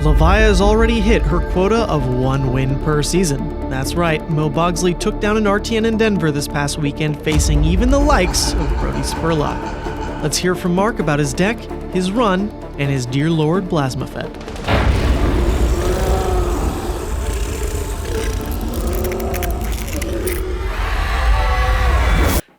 Levia has already hit her quota of 1 win per season. That's right, Mo Bogsley took down an RTN in Denver this past weekend, facing even the likes of Brody Spurlock. Let's hear from Mark about his deck, his run, and his Dear Lord Blasmafet.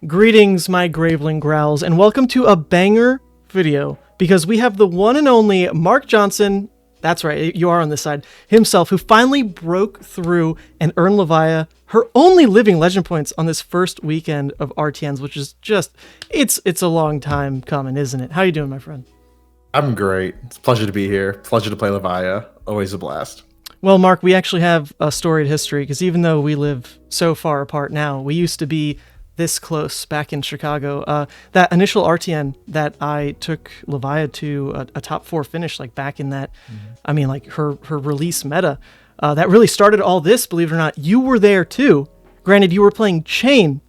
Greetings, my Graveling Growls, and welcome to a banger video, because we have the one and only Mark Johnson, that's right, you are on this side, himself, who finally broke through and earned Levia her only living legend points on this first weekend of RTNs, which is just, it's a long time coming, isn't it? How you doing, my friend? I'm great. It's a pleasure to be here. Pleasure to play Levia. Always a blast. Well, Mark, we actually have a storied history, because even though we live so far apart now, we used to be this close back in Chicago. That initial RTN that I took Levia to a top 4 finish, like back in that, I mean, like her release meta, that really started all this, believe it or not. You were there too. Granted, you were playing Chain,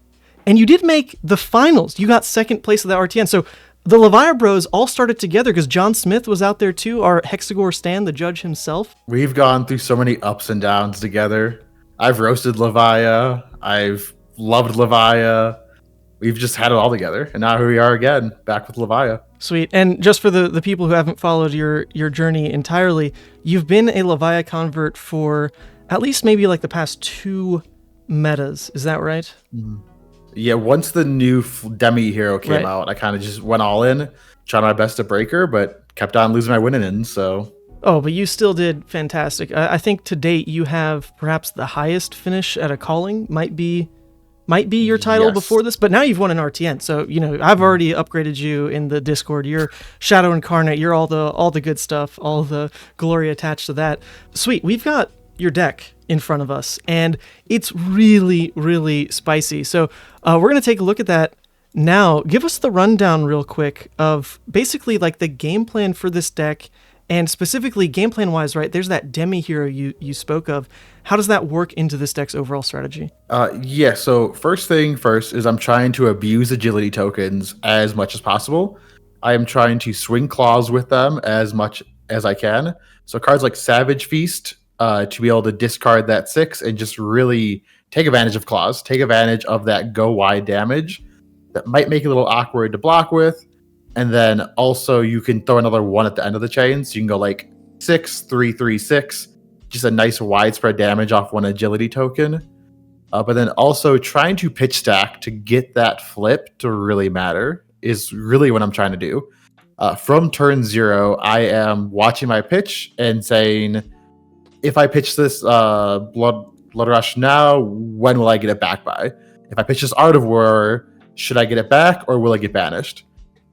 and you did make the finals. You got second place of the RTN. So the Levia bros all started together, because John Smith was out there too, our Hexagore Stan, the judge himself. We've gone through so many ups and downs together. I've roasted Levia. I've loved Levia. We've just had it all together, and now here we are again, back with Levia. Sweet. And just for the people who haven't followed your journey entirely, you've been a Levia convert for at least maybe like the past 2 metas. Is that right? Yeah, once the new Demi hero came Right. out, I kind of just went all in, tried my best to break her, but kept on losing my winning in, so... Oh, but you still did fantastic. I think to date you have perhaps the highest finish at a calling, might be your title Yes. before this, but now you've won an RTN. So, you know, I've already upgraded you in the Discord. You're Shadow Incarnate. You're all the good stuff, all the glory attached to that. Sweet. We've got your deck in front of us, and it's really, really spicy. So we're going to take a look at that now. Give us the rundown real quick of basically like the game plan for this deck, and specifically game plan wise, right? There's that Demi hero you spoke of. How does that work into this deck's overall strategy? Yeah, so first thing first is I'm trying to abuse agility tokens as much as possible. I am trying to swing claws with them as much as I can. So cards like Savage Feast, to be able to discard that 6 and just really take advantage of claws, take advantage of that go wide damage that might make it a little awkward to block with. And then also you can throw another 1 at the end of the chain. So you can go like 6, 3, 3, 6. Just a nice widespread damage off 1 agility token. But then also trying to pitch stack to get that flip to really matter is really what I'm trying to do. From turn 0, I am watching my pitch and saying, if I pitch this Blood Rush now, when will I get it back by? If I pitch this Art of War, should I get it back or will it get banished?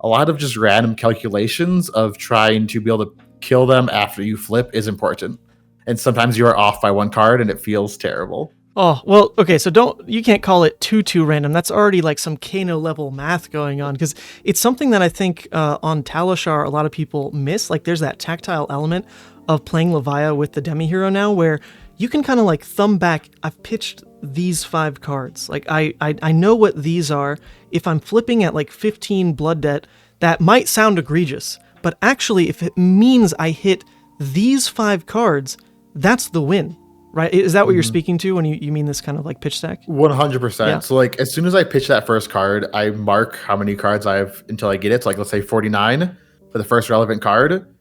A lot of just random calculations of trying to be able to kill them after you flip is important. And sometimes you are off by 1 card and it feels terrible. Oh, well, okay, so you can't call it too random. That's already like some Kano level math going on, because it's something that I think on Talishar a lot of people miss. Like there's that tactile element of playing Levia with the Demi hero now, where you can kind of like thumb back, I've pitched these 5 cards. Like I know what these are. If I'm flipping at like 15 blood debt, that might sound egregious, but actually if it means I hit these 5 cards, that's the win, right? Is that what you're speaking to when you mean this kind of like pitch stack? 100%. Yeah. So like as soon as I pitch that first card, I mark how many cards I have until I get it. So like let's say 49 for the first relevant card.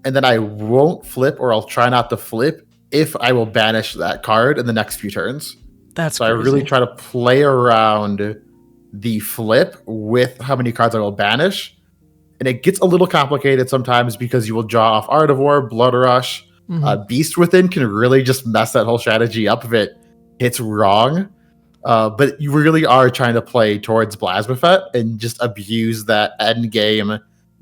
And then I won't flip, or I'll try not to flip if I will banish that card in the next few turns. That's so crazy. I really try to play around the flip with how many cards I will banish. And it gets a little complicated sometimes because you will draw off Art of War, Blood Rush. Beast Within can really just mess that whole strategy up if it hits wrong. But you really are trying to play towards Blasmafet and just abuse that end game,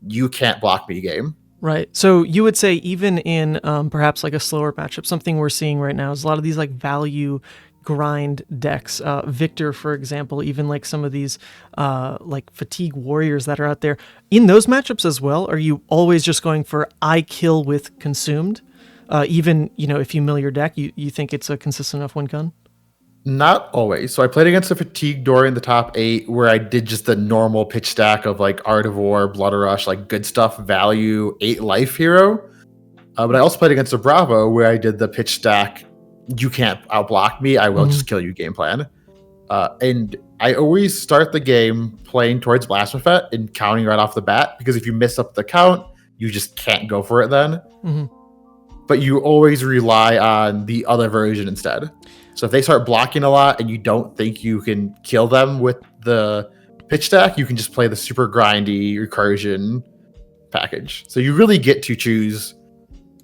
you can't block me game. Right. So you would say even in perhaps like a slower matchup, something we're seeing right now is a lot of these like value grind decks. Victor, for example, even like some of these like fatigue warriors that are out there. In those matchups as well, are you always just going for I kill with consumed? Even, you know, if you mill your deck, you think it's a consistent enough win con? Not always. So I played against a Fatigue Dory in the top 8 where I did just the normal pitch stack of like Art of War, Blood Rush, like good stuff, value, 8 life hero. But I also played against a Bravo where I did the pitch stack. You can't outblock me. I will just kill you game plan. And I always start the game playing towards Blasphemous and counting right off the bat, because if you miss up the count, you just can't go for it then. Mm-hmm. But you always rely on the other version instead. So if they start blocking a lot and you don't think you can kill them with the pitch stack, you can just play the super grindy recursion package. So you really get to choose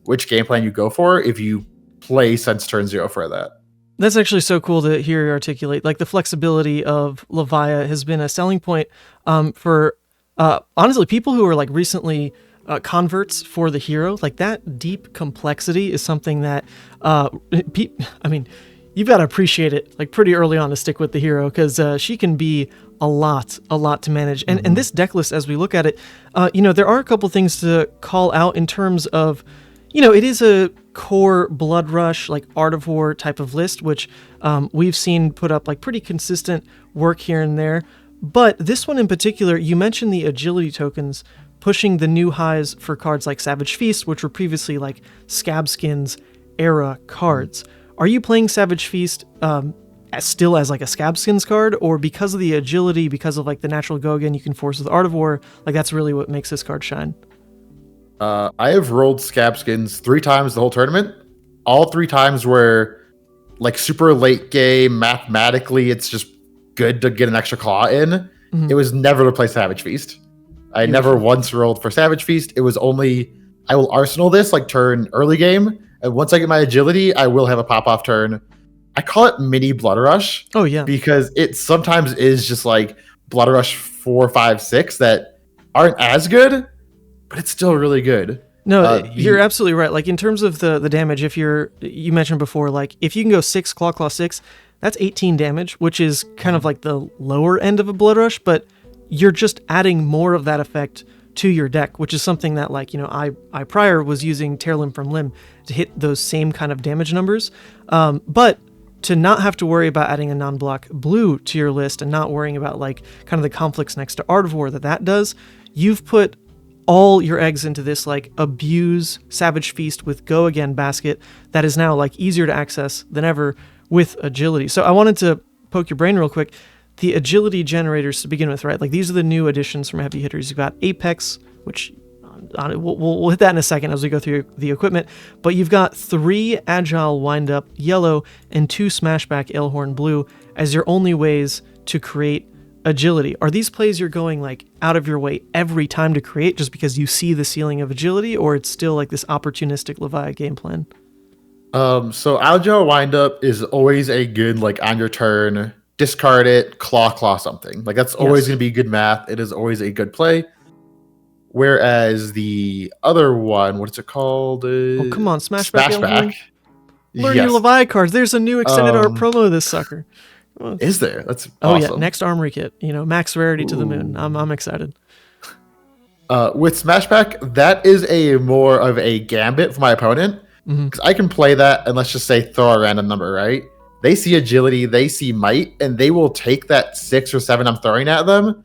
which game plan you go for if you play since turn 0 for that. That's actually so cool to hear you articulate. Like, the flexibility of Levia has been a selling point for honestly people who are like recently converts for the hero. Like, that deep complexity is something that you've got to appreciate it like pretty early on to stick with the hero, because she can be a lot to manage. And this deck list, as we look at it, there are a couple things to call out in terms of, it is a core Blood Rush, like Art of War type of list, which we've seen put up like pretty consistent work here and there. But this one in particular, you mentioned the agility tokens pushing the new highs for cards like Savage Feast, which were previously like Scab Skins era cards. Are you playing Savage Feast still as like a Scab Skins card, or because of the agility, because of like the natural go again you can force with Art of War, like that's really what makes this card shine? I have rolled Scab Skins 3 times the whole tournament. All 3 times were like super late game. Mathematically, it's just good to get an extra claw in. Mm-hmm. It was never to play Savage Feast. I never once rolled for Savage Feast. It was only, I will Arsenal this like turn early game, and once I get my agility, I will have a pop-off turn. I call it mini Blood Rush. Oh, yeah. Because it sometimes is just like Blood Rush 4, 5, 6 that aren't as good, but it's still really good. No, you're absolutely right. Like, in terms of the damage, you mentioned before, like, if you can go 6, Claw 6, that's 18 damage, which is kind of like the lower end of a Blood Rush, but you're just adding more of that effect to your deck, which is something that, like, I prior was using Tear Limb from Limb to hit those same kind of damage numbers. But to not have to worry about adding a non-block blue to your list and not worrying about, like, kind of the conflicts next to Art of War that does, you've put all your eggs into this, like, abuse Savage Feast with Go Again basket that is now, like, easier to access than ever with agility. So I wanted to poke your brain real quick. The agility generators to begin with, right? Like, these are the new additions from heavy hitters. You've got Apex, which we'll hit that in a second as we go through the equipment. But you've got 3 agile wind-up yellow and 2 smashback Ailhorn blue as your only ways to create agility. Are these plays you're going like out of your way every time to create just because you see the ceiling of agility, or it's still like this opportunistic Levia game plan? So agile windup is always a good, like, on your turn, discard it, claw something. Like, that's always going to be good math. It is always a good play. Whereas the other one, what is it called? Oh, come on, Smashback. Learn Yes. your Levia cards. There's a new extended art promo this sucker. Is there? That's awesome. Yeah, next armory kit. Max rarity to the moon. I'm excited. With Smashback, that is a more of a gambit for my opponent, because I can play that and let's just say throw a random number, right? They see agility, they see might, and they will take that 6 or 7 I'm throwing at them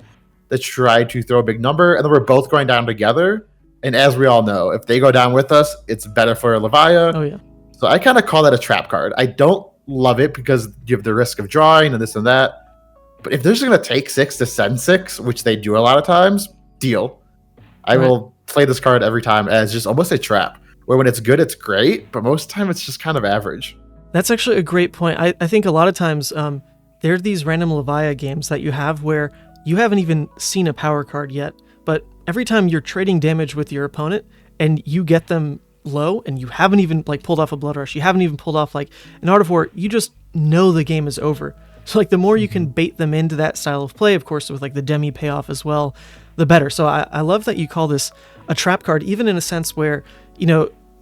to try to throw a big number, and then we're both going down together. And as we all know, if they go down with us, it's better for Levia. Oh yeah. So I kind of call that a trap card. I don't love it because you have the risk of drawing and this and that. But if they're just going to take 6 to send 6, which they do a lot of times, deal. I will play this card every time as just almost a trap, where when it's good, it's great, but most of the time it's just kind of average. That's actually a great point. I think a lot of times there are these random Levia games that you have where you haven't even seen a power card yet, but every time you're trading damage with your opponent and you get them low and you haven't even like pulled off a Blood Rush, you haven't even pulled off like an Art of War, you just know the game is over. So like the more you can bait them into that style of play, of course, with like the demi payoff as well, the better. So I love that you call this a trap card, even in a sense where,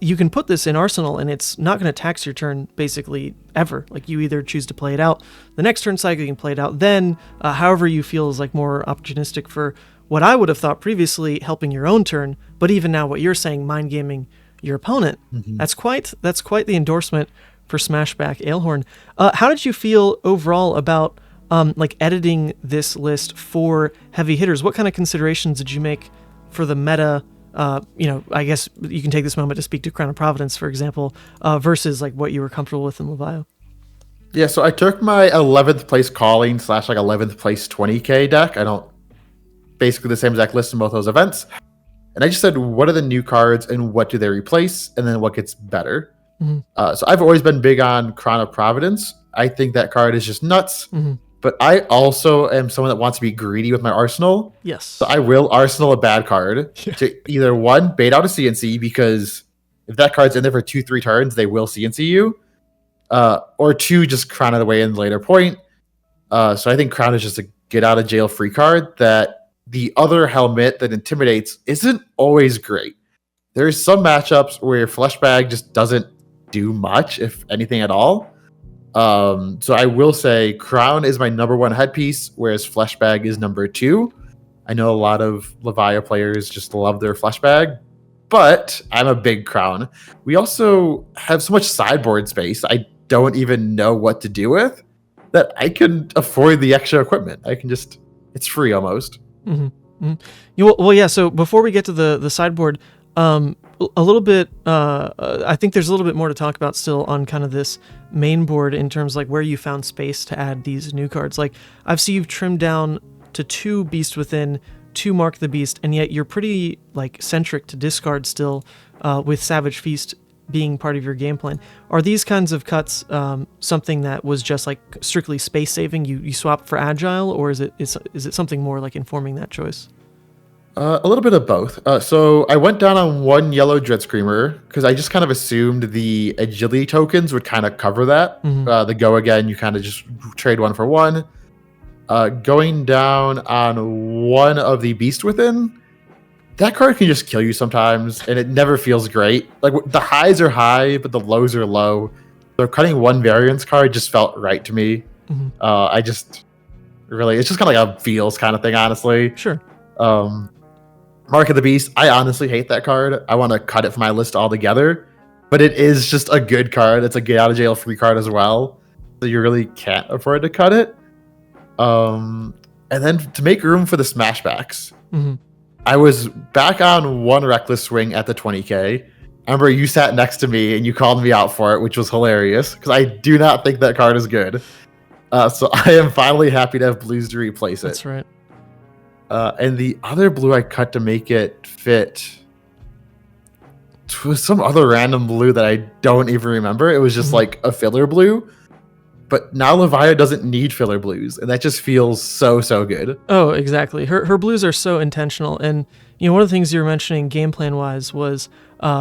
you can put this in Arsenal and it's not going to tax your turn basically ever. Like, you either choose to play it out the next turn cycle, you can play it out then, however you feel is like more opportunistic for what I would have thought previously helping your own turn. But even now what you're saying, mind gaming your opponent, that's quite the endorsement for Smashback Ailhorn. How did you feel overall about like editing this list for heavy hitters? What kind of considerations did you make for the meta I guess you can take this moment to speak to Crown of Providence, for example, versus like what you were comfortable with in Levia. Yeah, so I took my 11th place calling / like 11th place 20k deck. I don't basically the same exact list in both those events. And I just said, what are the new cards and what do they replace? And then what gets better? Mm-hmm. So I've always been big on Crown of Providence. I think that card is just nuts. Mm-hmm. But I also am someone that wants to be greedy with my arsenal. Yes. So I will arsenal a bad card to either one, bait out a CNC, because if that card's in there for 2-3 turns, they will CNC you. Or two, just crown it away in the later point. So I think Crown is just a get out of jail free card that the other helmet that intimidates isn't always great. There's some matchups where Flesh Bag just doesn't do much, if anything at all. So I will say Crown is my number 1 headpiece, whereas Flesh Bag is number 2. I know a lot of Levia players just love their Flesh Bag, but I'm a big Crown. We also have so much sideboard space I don't even know what to do with, that I can afford the extra equipment. I can just, it's free almost. Mm-hmm. Well, yeah, so before we get to the sideboard, a little bit, I think there's a little bit more to talk about still on kind of this main board in terms like where you found space to add these new cards. Like I've seen you've trimmed down to 2 Beast Within, 2 Mark the Beast, and yet you're pretty like centric to discard still, with Savage Feast being part of your game plan. Are these kinds of cuts something that was just like strictly space saving? You swap for agile, or is it something more like informing that choice? A little bit of both. So I went down on 1 yellow Dread Screamer because I just kind of assumed the agility tokens would kind of cover that. Mm-hmm. The go again, you kind of just trade 1 for 1. Going down on 1 of the Beast Within, that card can just kill you sometimes, and it never feels great. Like the highs are high, but the lows are low. So cutting 1 variance card just felt right to me. Mm-hmm. I just really, it's just kind of like a feels kind of thing, honestly. Sure. Mark of the Beast, I honestly hate that card. I want to cut it from my list altogether, but it is just a good card. It's a get out of jail free card as well, so you really can't afford to cut it. And then to make room for the smashbacks, mm-hmm. I was back on 1 Reckless Swing at the 20k. I remember you sat next to me and you called me out for it, which was hilarious because I do not think that card is good. So I am finally happy to have blues to replace it. That's right. And the other blue I cut to make it fit was some other random blue that I don't even remember. It was just like a filler blue. But now Levia doesn't need filler blues, and that just feels so good. Oh, exactly. Her blues are so intentional, and one of the things you were mentioning game plan wise was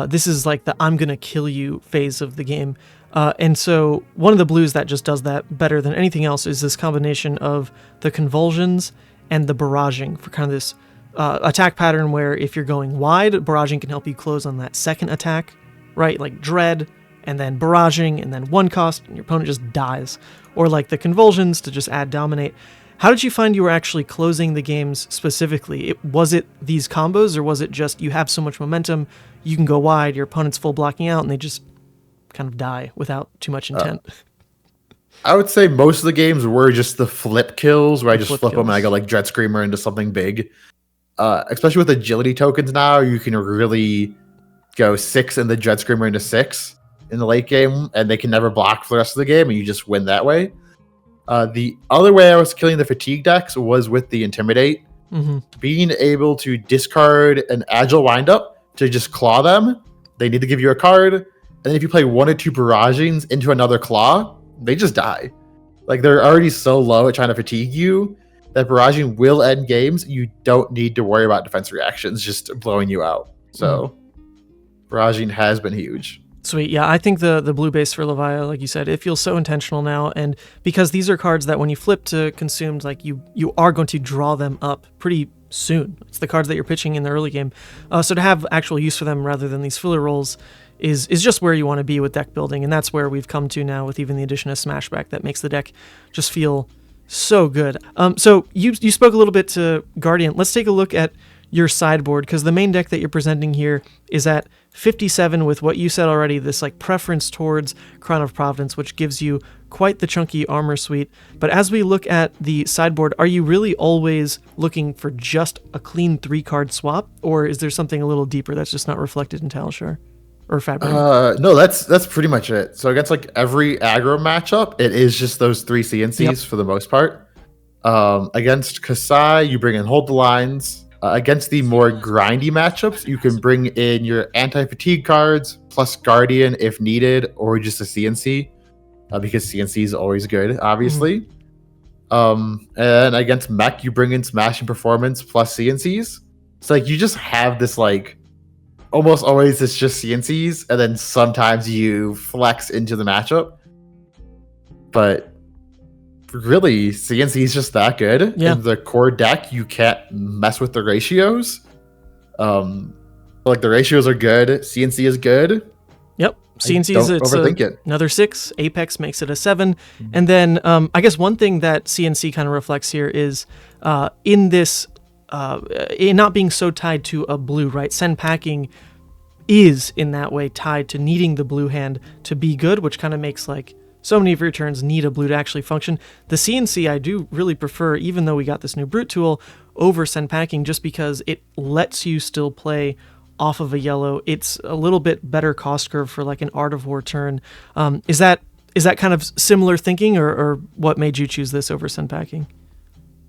this is like the I'm gonna kill you phase of the game. And so one of the blues that just does that better than anything else is this combination of the convulsions and the barraging for kind of this attack pattern where if you're going wide, barraging can help you close on that second attack, right? Like Dread, and then barraging, and then 1 cost, and your opponent just dies. Or like the convulsions to just add dominate. How did you find you were actually closing the games specifically? Was it these combos, or was it just you have so much momentum, you can go wide, your opponent's full blocking out, and they just kind of die without too much intent? I would say most of the games were just the flip kills, where I just flip them and I go like Dread Screamer into something big. Especially with agility tokens now, you can really go 6 in the Dread Screamer into 6 in the late game, and they can never block for the rest of the game, and you just win that way. The other way I was killing the fatigue decks was with the Intimidate. Mm-hmm. Being able to discard an Agile Windup to just claw them. They need to give you a card, and then if you play 1 or 2 barragings into another claw, they just die. Like, they're already so low at trying to fatigue you that barraging will end games. You don't need to worry about defense reactions just blowing you out. So barraging has been huge. Sweet. Yeah, I think the blue base for Levia, like you said, it feels so intentional now, and because these are cards that when you flip to consumed, like you are going to draw them up pretty soon. It's the cards that you're pitching in the early game. So to have actual use for them rather than these filler rolls is just where you want to be with deck building, and that's where we've come to now with even the addition of Smashback that makes the deck just feel so good. So you spoke a little bit to Guardian. Let's take a look at your sideboard, because the main deck that you're presenting here is at 57 with what you said already, this like preference towards Crown of Providence, which gives you quite the chunky armor suite. But as we look at the sideboard, are you really always looking for just a clean 3-card swap, or is there something a little deeper that's just not reflected in Talishar or Fabric? No, that's pretty much it. So against like every aggro matchup, it is just those 3 CNCs for the most part. Against Kasai, you bring in Hold the Lines. Against the more grindy matchups, you can bring in your anti-fatigue cards plus Guardian if needed, or just a CNC, because CNC is always good, obviously. And against Mech, you bring in Smashing Performance plus CNCs. So like you just have this like almost always it's just CNCs, and then sometimes you flex into the matchup. But really, CNC is just that good. Yeah. In the core deck, you can't mess with the ratios. Like the ratios are good. CNC is good. Yep. CNC is overthink it. Another 6. Apex makes it a 7. And then I guess one thing that CNC kind of reflects here is in this, in not being so tied to a blue, right? Send packing is in that way tied to needing the blue hand to be good, which kind of makes like so many of your turns need a blue to actually function. The CNC I do really prefer, even though we got this new brute tool, over send packing, just because it lets you still play off of a yellow. It's a little bit better cost curve for like an Art of War turn. Is that kind of similar thinking, or what made you choose this over send packing?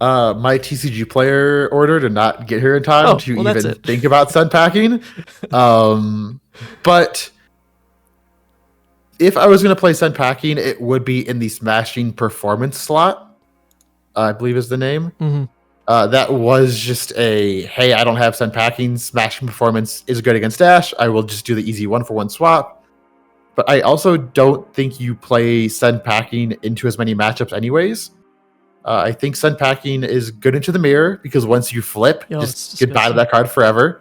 My TCG player order did not get here in time to even think about send packing. But if I was going to play send packing, it would be in the Smashing Performance slot, I believe is the name. That was just a, hey, I don't have send packing. Smashing Performance is good against Dash. I will just do the easy 1-for-1 swap. But I also don't think you play send packing into as many matchups anyways. I think send packing is good into the mirror, because once you flip, just goodbye to that card forever.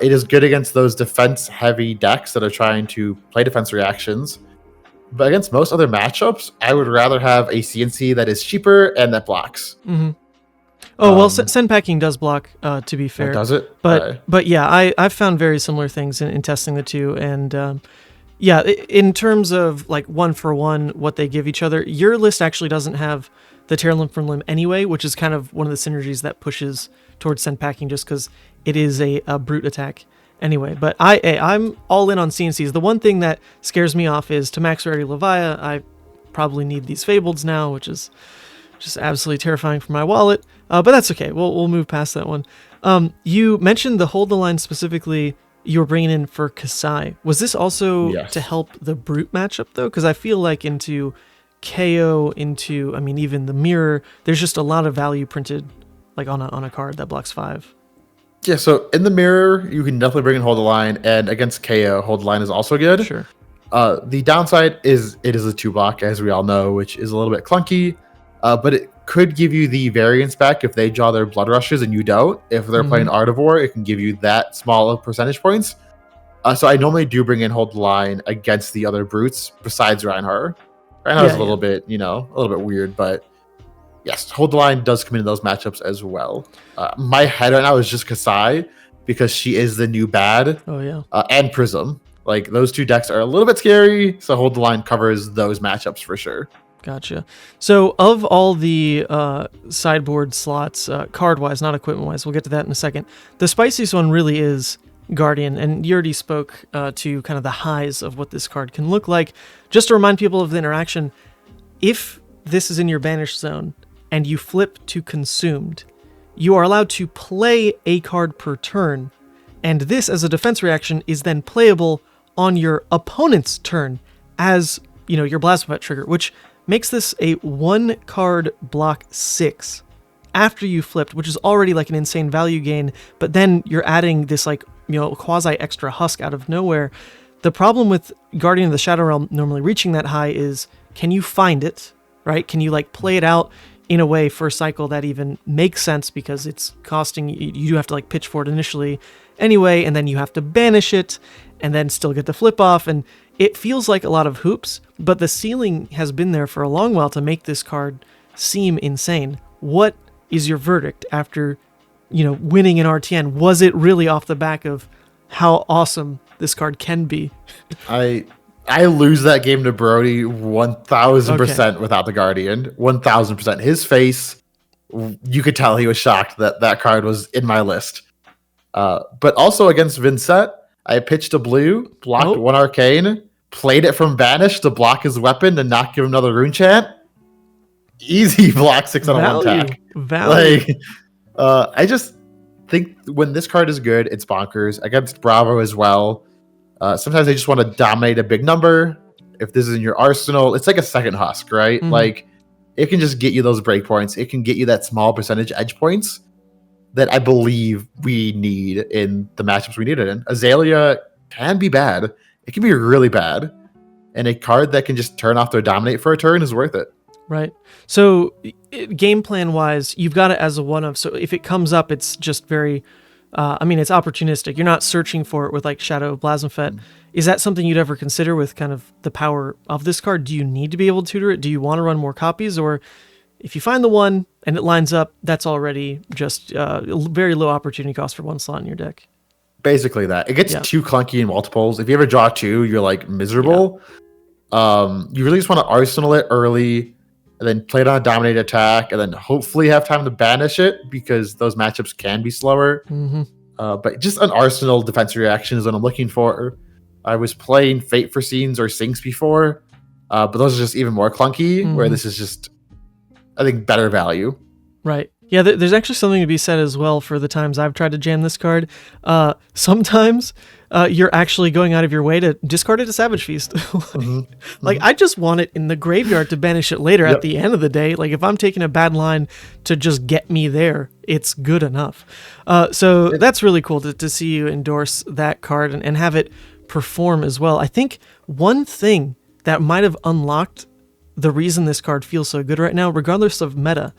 It is good against those defense-heavy decks that are trying to play defense reactions. But against most other matchups, I would rather have a CNC that is cheaper and that blocks. Oh, well, send packing does block, to be fair. Does it? But yeah, I've found very similar things in testing the two. And yeah, in terms of like 1-for-1, what they give each other, your list actually doesn't have the tear limb from limb anyway, which is kind of one of the synergies that pushes towards send packing, just because it is a brute attack anyway. But I'm all in on CNCs. The one thing that scares me off is to max rarity Levia, I probably need these Fableds now, which is just absolutely terrifying for my wallet. But that's okay. We'll move past that one. You mentioned the Hold the Line specifically you were bringing in for Kasai. Was this also to help the brute matchup, though? Because I feel like into KO, into, I mean, even the mirror, there's just a lot of value printed like on a card that blocks 5. Yeah, so in the mirror, you can definitely bring in Hold the Line, and against KO, Hold the Line is also good. Sure. The downside is it is a 2-block, as we all know, which is a little bit clunky, but it could give you the variance back if they draw their Blood Rushes and you don't. If they're playing Art of War, it can give you that small of percentage points. So I normally do bring in Hold the Line against the other brutes besides Reinhardt. Reinhardt's a little bit, a little bit weird, but yes, Hold the Line does come into those matchups as well. My head right now is just Kasai, because she is the new bad. Oh, yeah. And Prism. Like, those two decks are a little bit scary, so Hold the Line covers those matchups for sure. Gotcha. So of all the sideboard slots, card-wise, not equipment-wise, we'll get to that in a second, the spiciest one really is Guardian, and you already spoke to kind of the highs of what this card can look like. Just to remind people of the interaction, if this is in your banished zone and you flip to Consumed, you are allowed to play a card per turn, and this, as a defense reaction, is then playable on your opponent's turn as, your Blasphemous trigger, which makes this a 1-card block 6 after you flipped, which is already like an insane value gain, but then you're adding this like, quasi extra husk out of nowhere. The problem with Guardian of the Shadow Realm normally reaching that high is, can you find it, right? Can you like play it out in a way for a cycle that even makes sense, because it's costing, you do have to like pitch for it initially anyway, and then you have to banish it and then still get the flip off, and it feels like a lot of hoops, but the ceiling has been there for a long while to make this card seem insane. What is your verdict after, winning an RTN? Was it really off the back of how awesome this card can be? I I lose that game to Brody 1000% Okay. without the Guardian. 1000%. His face, you could tell he was shocked that that card was in my list. But also against Vincent, I pitched a blue, blocked Oh, one arcane, played it from Banish to block his weapon to not give him another rune chant. Easy block 6 on a 1 value. attack. Value. Like, I just think when this card is good, it's bonkers. Against Bravo as well. Sometimes they just want to dominate a big number. If this is in your arsenal, it's like a second Husk, right? Mhm. Like, it can just get you those breakpoints. It can get you that small percentage edge points that I believe we need in the matchups we need it in. Azalea can be bad. It can be really bad. And a card that can just turn off their dominate for a turn is worth it. Right. So game plan wise, you've got it as a one of. So if it comes up, it's just very, it's opportunistic. You're not searching for it with like Shadow of Blasphemfet. Is that something you'd ever consider with kind of the power of this card? Do you need to be able to tutor it? Do you want to run more copies? Or if you find the one and it lines up, that's already just very low opportunity cost for one slot in your deck. Basically that. It gets too clunky in multiples. If you ever draw 2, you're like miserable. Yeah. You really just want to arsenal it early and then play it on a dominate attack and then hopefully have time to banish it because those matchups can be slower. Mm-hmm. But just an arsenal defensive reaction is what I'm looking for. I was playing Fate for Scenes or Sinks before, but those are just even more clunky, where this is just, I think, better value. Right. Yeah, there's actually something to be said as well for the times I've tried to jam this card. Sometimes you're actually going out of your way to discard it to Savage Feast. Like, I just want it in the graveyard to banish it later at the end of the day. Like, if I'm taking a bad line to just get me there, it's good enough. So that's really cool to see you endorse that card and have it perform as well. I think one thing that might have unlocked the reason this card feels so good right now, regardless of meta,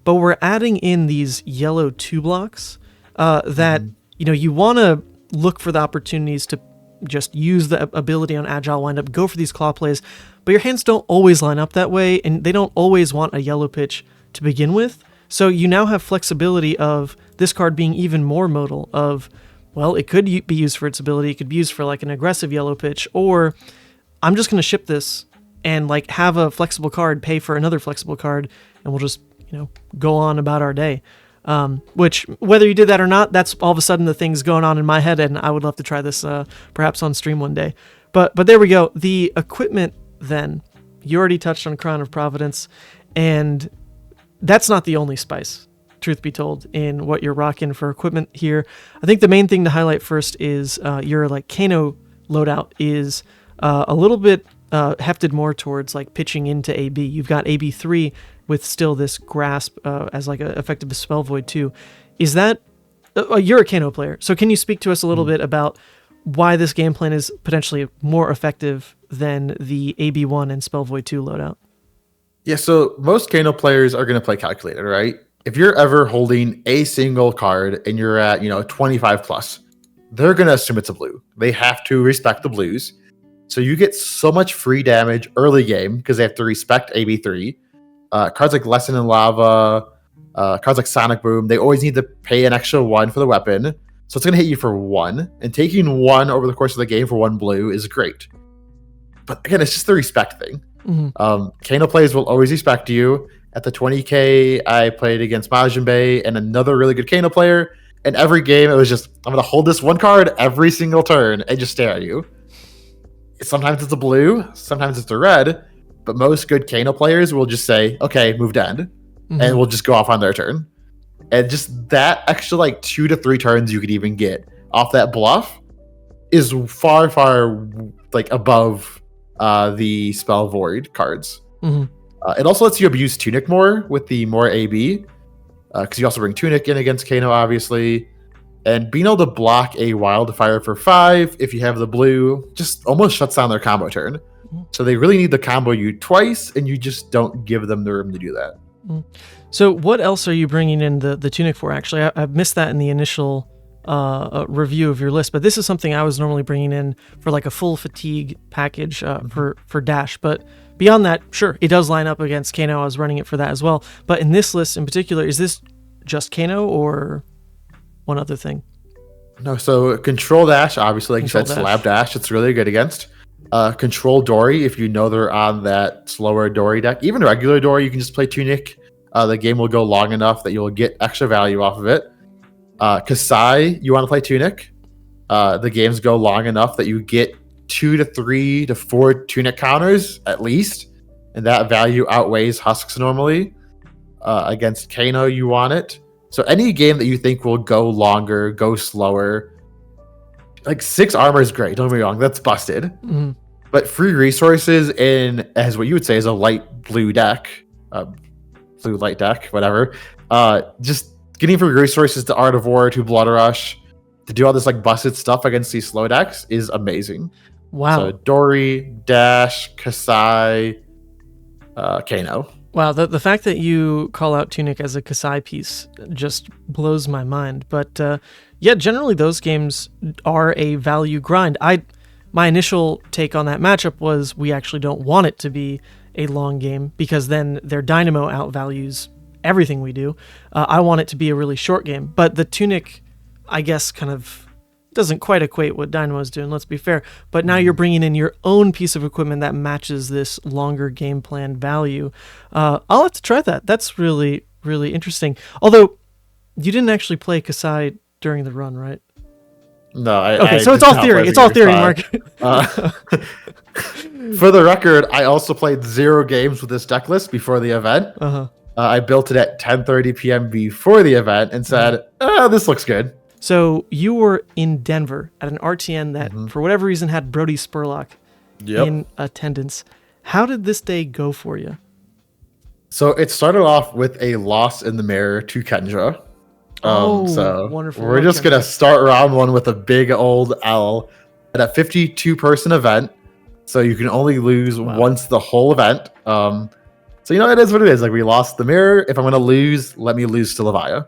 but we're adding in these yellow 2 blocks that, you want to look for the opportunities to just use the ability on Agile Windup, go for these claw plays, but your hands don't always line up that way, and they don't always want a yellow pitch to begin with. So you now have flexibility of this card being even more modal of, well, it could be used for its ability, it could be used for like an aggressive yellow pitch, or I'm just going to ship this and like have a flexible card pay for another flexible card, and we'll just go on about our day. Which, whether you did that or not, that's all of a sudden the things going on in my head, and I would love to try this perhaps on stream one day. But there we go. The equipment then, you already touched on Crown of Providence, and that's not the only spice, truth be told, in what you're rocking for equipment here. I think the main thing to highlight first is your like Kano loadout is a little bit hefted more towards like pitching into AB. You've got AB3 with still this grasp as like a effective spell void too. Is that you're a Kano player, so can you speak to us a little bit about why this game plan is potentially more effective than the AB1 and spell void 2 loadout? Yeah, so most Kano players are going to play calculated, right? If you're ever holding a single card and you're at 25 plus, they're going to assume it's a blue. They have to respect the blues. So you get so much free damage early game because they have to respect AB3. Cards like Lesson in Lava, cards like Sonic Boom, they always need to pay an extra 1 for the weapon. So it's going to hit you for 1. And taking 1 over the course of the game for 1 blue is great. But again, it's just the respect thing. Kano players will always respect you. At the 20K, I played against Majin Bay and another really good Kano player. And every game, it was just, I'm going to hold this 1 card every single turn and just stare at you. Sometimes it's a blue, sometimes it's a red, but most good Kano players will just say, okay, move to end, and we'll just go off on their turn. And just that extra like 2 to 3 turns you could even get off that bluff is far, far like above the spell void cards. It also lets you abuse Tunic more with the more AB, because you also bring Tunic in against Kano, obviously. And being able to block a Wildfire for 5, if you have the blue, just almost shuts down their combo turn. So they really need to combo you twice, and you just don't give them the room to do that. So what else are you bringing in the Tunic for, actually? I missed that in the initial review of your list, but this is something I was normally bringing in for like a full fatigue package for Dash. But beyond that, sure, it does line up against Kano. I was running it for that as well. But in this list in particular, is this just Kano or one other thing? No, so Control Dash, obviously, like you said, Dash. Slab Dash, it's really good against. control Dory if you know they're on that slower Dory deck. Even regular Dory, you can just play Tunic. The game will go long enough that you'll get extra value off of it. Kasai, you want to play Tunic. The games go long enough that you get 2 to 3 to 4 Tunic counters at least, and that value outweighs Husks normally. Against Kano, you want it. So any game that you think will go longer, go slower, like 6 armor is great. Don't get me wrong, that's busted. Mm-hmm. But free resources in, as what you would say is a light blue deck, blue light deck, whatever. Just getting free resources to Art of War, to Blood Rush, to do all this like busted stuff against these slow decks is amazing. Wow. So Dory, Dash, Kasai, Kano. Wow, the fact that you call out Tunic as a Kasai piece just blows my mind. But yeah, generally those games are a value grind. My initial take on that matchup was we actually don't want it to be a long game because then their Dynamo outvalues everything we do. I want it to be a really short game. But the Tunic, I guess, kind of doesn't quite equate what Dynamo's doing, let's be fair. But now you're bringing in your own piece of equipment that matches this longer game plan value. I'll have to try that. That's really, really interesting. Although, you didn't actually play Kasai during the run, right? No, so it's all theory. It's all theory, Mark. For the record, I also played 0 games with this deck list before the event. I built it at 10:30 p.m. before the event and said, this looks good. So you were in Denver at an RTN that, for whatever reason, had Brody Spurlock in attendance. How did this day go for you? So it started off with a loss in the mirror to Kendra. So wonderful. We're just going to start round 1 with a big old L at a 52-person event. So you can only lose once the whole event. So, it is what it is. Like, we lost the mirror. If I'm going to lose, let me lose to Levia.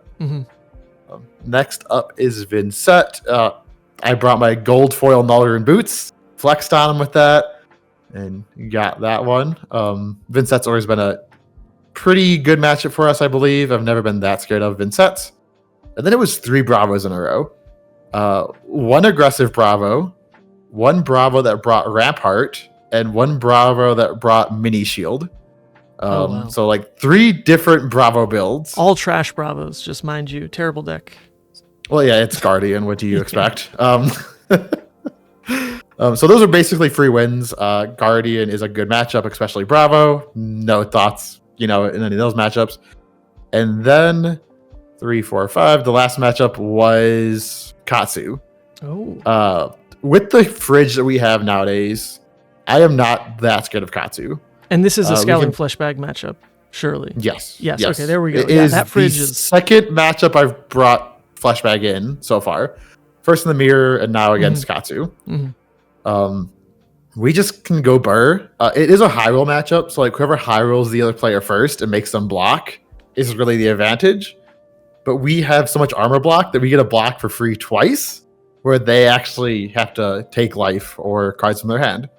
Next up is Vincent. I brought my gold foil Nuller and boots, flexed on him with that, and got that one. Vincent's always been a pretty good matchup for us, I believe. I've never been that scared of Vincent. And then it was 3 Bravos in a row. 1 aggressive Bravo, 1 Bravo that brought Rampart, and 1 Bravo that brought Mini Shield. So like 3 different Bravo builds. All trash Bravos, just mind you. Terrible deck. Well, yeah, it's Guardian. What do you expect? So those are basically free wins. Guardian is a good matchup, especially Bravo. No thoughts, in any of those matchups. And then 3, 4, 5. The last matchup was Katsu. With the fridge that we have nowadays, I am not that scared of Katsu. And this is a Scowling Fleshbag matchup, surely. Yes. Okay, there we go. That fridge is second matchup I've brought Fleshbag in so far. First in the mirror, and now against Katsu. We just can go Burr. It is a high roll matchup, so like whoever high rolls the other player first and makes them block is really the advantage. But we have so much armor block that we get a block for free twice, where they actually have to take life or cards from their hand.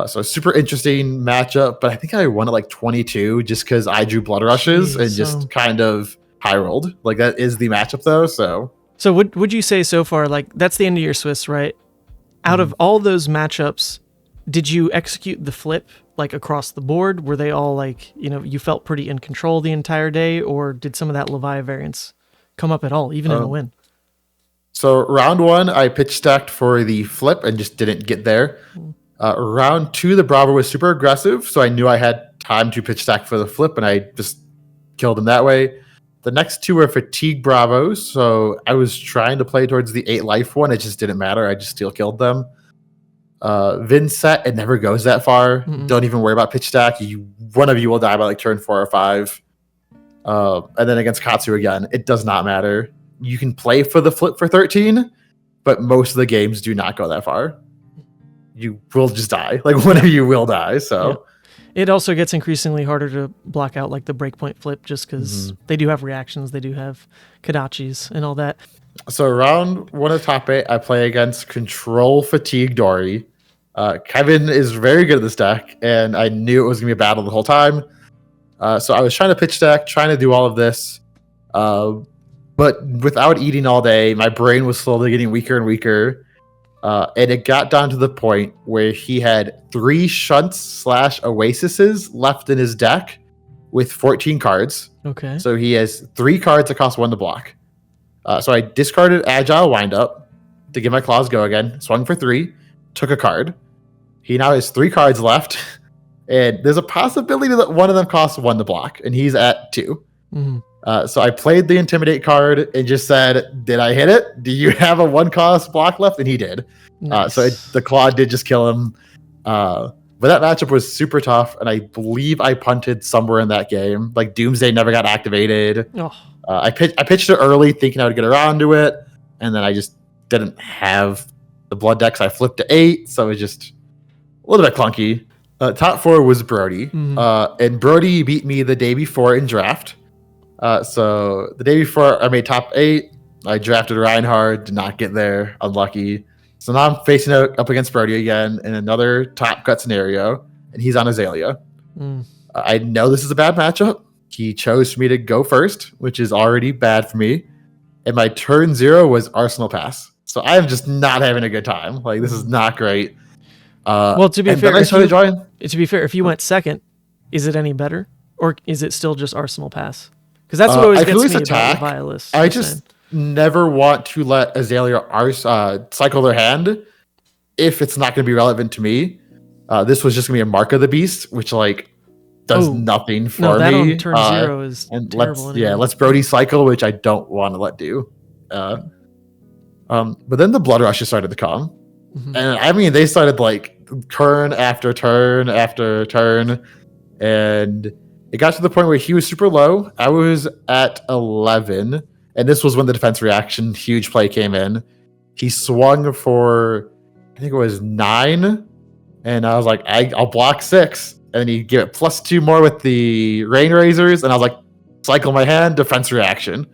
So super interesting matchup, but I think I won at like 22 just because I drew Blood Rushes and just kind of high rolled. Like, that is the matchup though. So would you say so far, like, that's the end of your Swiss, right? Out of all those matchups, did you execute the flip like across the board? Were they all like, you felt pretty in control the entire day, or did some of that Levia variance come up at all, even in the win? So round 1, I pitch stacked for the flip and just didn't get there. Round 2, the Bravo was super aggressive, so I knew I had time to pitch stack for the flip, and I just killed him that way. The next 2 were fatigue Bravos, so I was trying to play towards the 8 life one. It just didn't matter. I just still killed them. Vincent, it never goes that far. Don't even worry about pitch stack. One of you will die by like turn 4 or 5. And then against Katsu again, it does not matter. You can play for the flip for 13, but most of the games do not go that far. You will just die. Like, one of you will die. So it also gets increasingly harder to block out like the breakpoint flip, just because they do have reactions, they do have Kadachis and all that. So round 1 of top 8, I play against Control Fatigue Dory. Kevin is very good at this deck, and I knew it was gonna be a battle the whole time. So I was trying to pitch stack, trying to do all of this, but without eating all day, my brain was slowly getting weaker and weaker. And it got down to the point where he had 3 shunts / oasises left in his deck with 14 cards. Okay. So he has 3 cards that cost 1 to block. So I discarded Agile Windup to give my claws go again, swung for 3, took a card. He now has 3 cards left, and there's a possibility that one of them costs 1 to block, and he's at 2. So I played the Intimidate card and just said, did I hit it? Do you have a 1 cost block left? And he did. Nice. The claw did just kill him. But that matchup was super tough, and I believe I punted somewhere in that game. Like, Doomsday never got activated. Oh. I pitched it early thinking I would get around to it, and then I just didn't have the blood decks. I flipped to 8, so it was just a little bit clunky. Top 4 was Brody, and Brody beat me the day before in draft. So the day before I made top 8, I drafted Reinhard, did not get there, unlucky. So now I'm facing up against Brody again in another top cut scenario, and he's on Azalea. I know this is a bad matchup. He chose for me to go first, which is already bad for me. And my turn 0 was Arsenal Pass. So I am just not having a good time. Like, this is not great. Well, to be fair, to be fair, if you went second, is it any better, or is it still just Arsenal Pass? Because that's what always gets me about Levia lists. I just never want to let Azalea cycle their hand if it's not going to be relevant to me. This was just going to be a Mark of the Beast, which does nothing for that me. On turn 0 is and terrible. Let's Brody cycle, which I don't want to let do. But then the Blood Rushes started to come. And I mean, they started turn after turn after turn, and it got to the point where he was super low. I was at 11, and this was when the defense reaction huge play came in. He swung for, I think it was 9, and I was like, I'll block 6, and he gave it +2 more with the Rain Razors, and I was like, cycle my hand, defense reaction,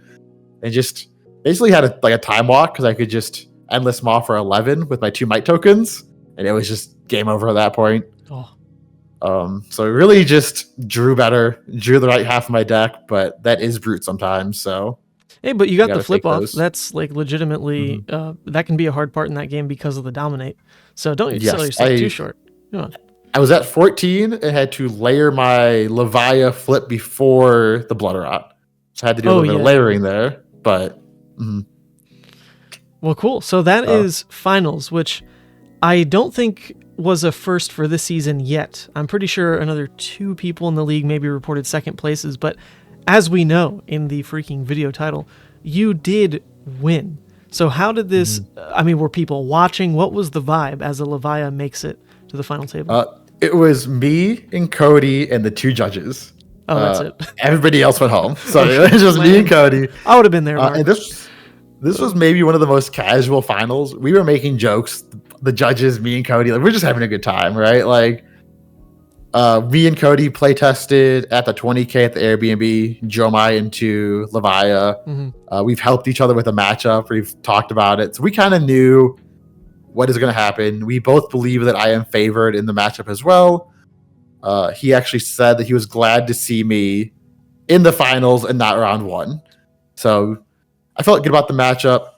and just basically had a time walk because I could just Endless Maw for 11 with my 2 Might tokens, and it was just game over at that point. So it really just drew the right half of my deck, but that is brute sometimes. So hey, but you got the flip off. That's legitimately that can be a hard part in that game because of the dominate. So don't sell yourself too short. Come on. I was at 14 and had to layer my Levia flip before the Blood Rot, so I had to do a little bit of layering there. But well, cool. So that is finals, which I don't think was a first for this season yet. I'm pretty sure another 2 people in the league maybe reported second places, but as we know in the freaking video title, you did win. So how did this, I mean, were people watching? What was the vibe as a Levia makes it to the final table? It was me and Cody and the 2 judges. Oh, that's it. Everybody else went home. So it was just me and Cody. I would have been there. And this was maybe one of the most casual finals. We were making jokes, the judges, me and Cody, we're just having a good time, right? Me and Cody play tested at the 20K at the Airbnb, Jomai into Levia. We've helped each other with a matchup. We've talked about it. So we kind of knew what is going to happen. We both believe that I am favored in the matchup as well. He actually said that he was glad to see me in the finals and not round 1. So I felt good about the matchup.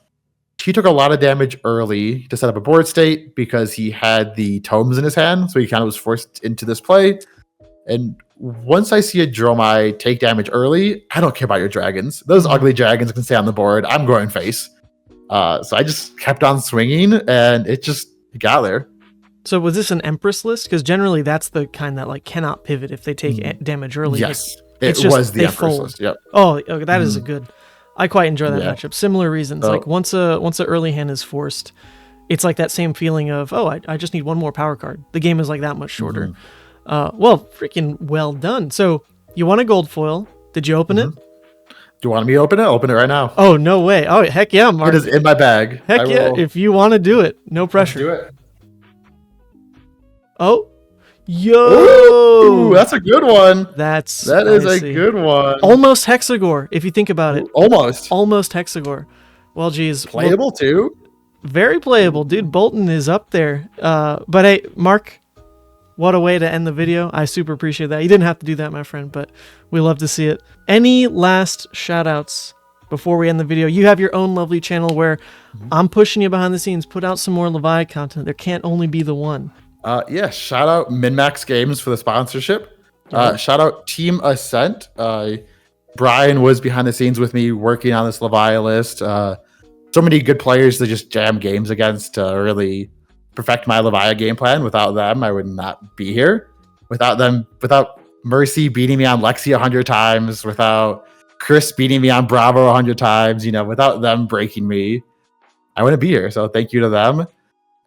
He took a lot of damage early to set up a board state because he had the tomes in his hand, so he kind of was forced into this play. And once I see a Dromai take damage early, I don't care about your dragons. Those ugly dragons can stay on the board. I'm going face. So I just kept on swinging, and it got there. So was this an Empress list? Because generally that's the kind that cannot pivot if they take damage early. Yes, it was the Empress list. Yep. Oh, okay, that is a good. I quite enjoy that matchup. Similar reasons. Once a early hand is forced, it's like that same feeling of, I just need 1 more power card. The game is that much shorter. Well, freaking well done. So you won a gold foil. Did you open it? Do you want me to open it? Open it right now. Oh, no way. Oh, heck yeah, Mark. It is in my bag. Heck yeah. If you want to do it, no pressure. Do it. Oh. Yo! Ooh, that's a good one. That is a good one. Almost Hexagore, if you think about it. Almost Hexagore. Well, geez. Playable too. Very playable, dude. Bolton is up there. But hey, Mark, what a way to end the video. I super appreciate that. You didn't have to do that, my friend, but we love to see it. Any last shout outs before we end the video. You have your own lovely channel where I'm pushing you behind the scenes. Put out some more Levia content. There can't only be the one. Yeah, shout out MinMax Games for the sponsorship. Shout out Team Ascent. Brian was behind the scenes with me working on this Levia list. So many good players to just jam games against to really perfect my Levia game plan. Without them, I would not be here. Without Mercy beating me on Lexi 100 times, without Chris beating me on Bravo 100 times, without them breaking me, I wouldn't be here. So thank you to them.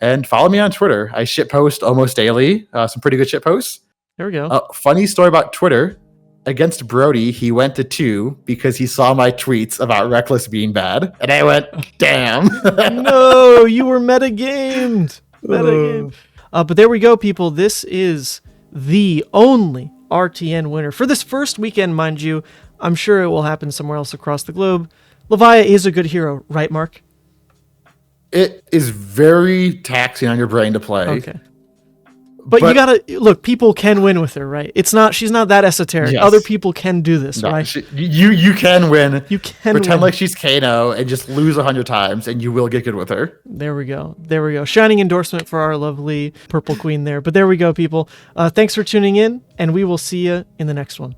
And follow me on Twitter. I shitpost almost daily. Some pretty good shitposts. There we go. Funny story about Twitter. Against Brody, he went to 2 because he saw my tweets about Reckless being bad. And I went, damn. No, you were metagamed. But there we go, people. This is the only RTN winner. For this first weekend, mind you, I'm sure it will happen somewhere else across the globe. Levia is a good hero, right, Mark? It is very taxing on your brain to play. Okay. But you gotta look. People can win with her, right? She's not that esoteric. Yes. Other people can do this, right? You can win. You can pretend win. like she's Kano and just lose 100 times, and you will get good with her. There we go. Shining endorsement for our lovely purple queen there. But there we go, people. Thanks for tuning in, and we will see you in the next one.